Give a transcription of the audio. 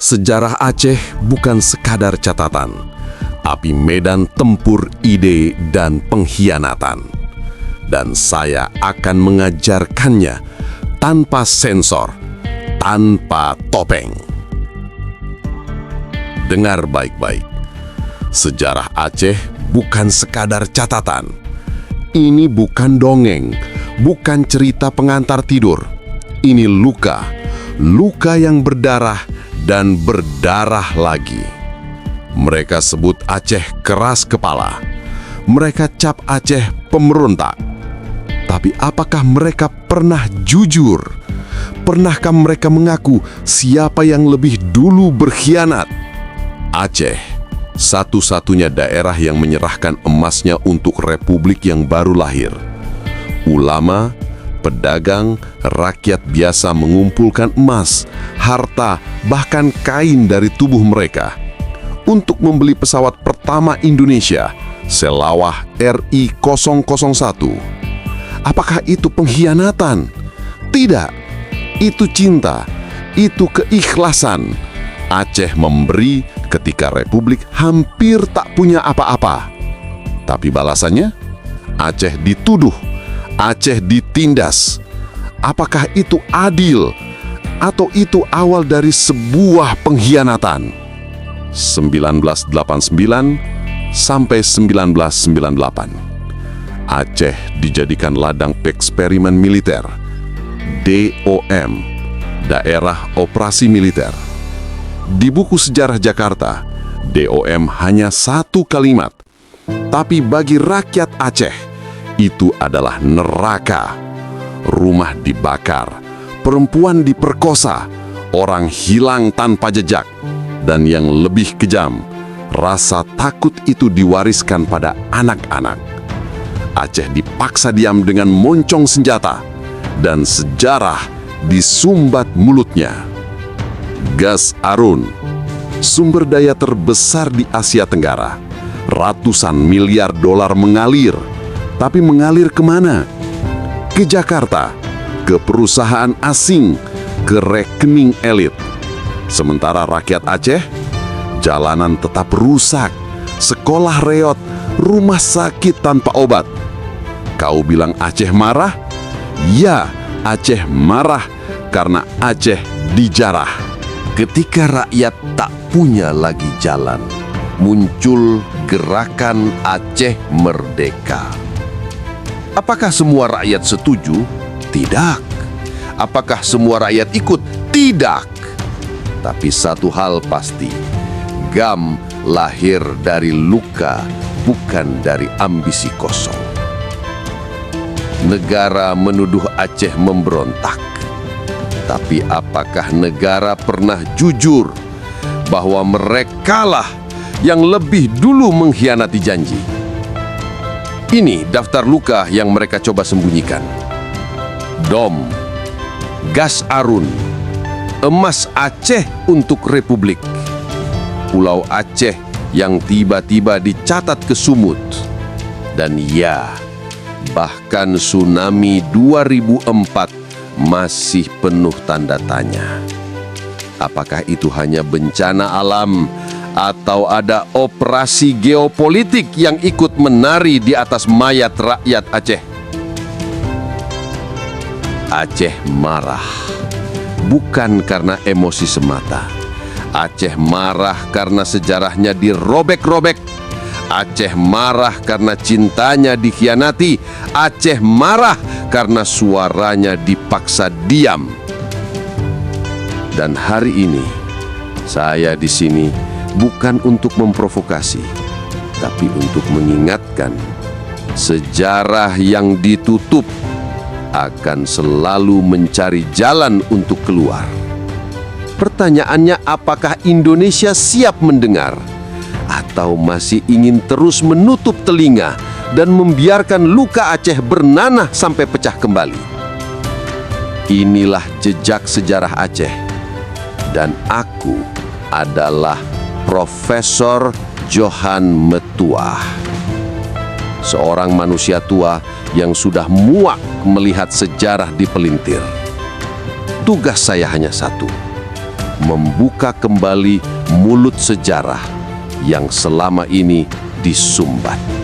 Sejarah Aceh bukan sekadar catatan, tapi medan tempur ide dan pengkhianatan. Dan saya akan mengajarkannya tanpa sensor, tanpa topeng. Dengar baik-baik, sejarah Aceh bukan sekadar catatan. Ini bukan dongeng, bukan cerita pengantar tidur. Ini luka yang berdarah dan berdarah lagi. Mereka sebut Aceh keras kepala. Mereka cap Aceh pemberontak. Tapi apakah mereka pernah jujur? Pernahkah mereka mengaku siapa yang lebih dulu berkhianat? Aceh, satu-satunya daerah yang menyerahkan emasnya untuk republik yang baru lahir. Ulama, pedagang, rakyat biasa mengumpulkan emas, harta, bahkan kain dari tubuh mereka untuk membeli pesawat pertama Indonesia, Selawah RI-001. Apakah itu pengkhianatan? Tidak. Itu cinta, itu keikhlasan. Aceh memberi ketika republik hampir tak punya apa-apa. Tapi balasannya, Aceh dituduh, Aceh ditindas. Apakah itu adil? Atau itu awal dari sebuah pengkhianatan? 1989 sampai 1998. Aceh dijadikan ladang eksperimen militer. DOM, Daerah Operasi Militer. Di buku sejarah Jakarta, DOM hanya satu kalimat. Tapi bagi rakyat Aceh, itu adalah neraka. Rumah dibakar, perempuan diperkosa, orang hilang tanpa jejak. Dan yang lebih kejam, rasa takut itu diwariskan pada anak-anak. Aceh dipaksa diam dengan moncong senjata, dan sejarah disumbat mulutnya. Gas Arun, sumber daya terbesar di Asia Tenggara. Ratusan miliar dolar mengalir. Tapi mengalir kemana? Ke Jakarta, ke perusahaan asing, ke rekening elit. Sementara rakyat Aceh, jalanan tetap rusak, sekolah reot, rumah sakit tanpa obat. Kau bilang Aceh marah? Ya, Aceh marah karena Aceh dijarah. Ketika rakyat tak punya lagi jalan, muncul gerakan Aceh Merdeka. Apakah semua rakyat setuju? Tidak. Apakah semua rakyat ikut? Tidak. Tapi satu hal pasti, GAM lahir dari luka, bukan dari ambisi kosong. Negara menuduh Aceh memberontak. Tapi apakah negara pernah jujur bahwa merekalah yang lebih dulu mengkhianati janji? Ini daftar luka yang mereka coba sembunyikan. DOM, Gas Arun, emas Aceh untuk Republik, Pulau Aceh yang tiba-tiba dicatat ke Sumut, dan ya, bahkan tsunami 2004 masih penuh tanda tanya. Apakah itu hanya bencana alam atau ada operasi geopolitik yang ikut menari di atas mayat rakyat Aceh? Aceh marah, bukan karena emosi semata. Aceh marah karena sejarahnya dirobek-robek. Aceh marah karena cintanya dikhianati. Aceh marah karena suaranya dipaksa diam. Dan hari ini, saya di sini bukan untuk memprovokasi, tapi untuk mengingatkan sejarah yang ditutup akan selalu mencari jalan untuk keluar. Pertanyaannya, apakah Indonesia siap mendengar? Atau masih ingin terus menutup telinga dan membiarkan luka Aceh bernanah sampai pecah kembali? Inilah jejak sejarah Aceh. Dan aku adalah Profesor Johan Metuah, seorang manusia tua yang sudah muak melihat sejarah dipelintir. Tugas saya hanya satu, membuka kembali mulut sejarah yang selama ini disumbat.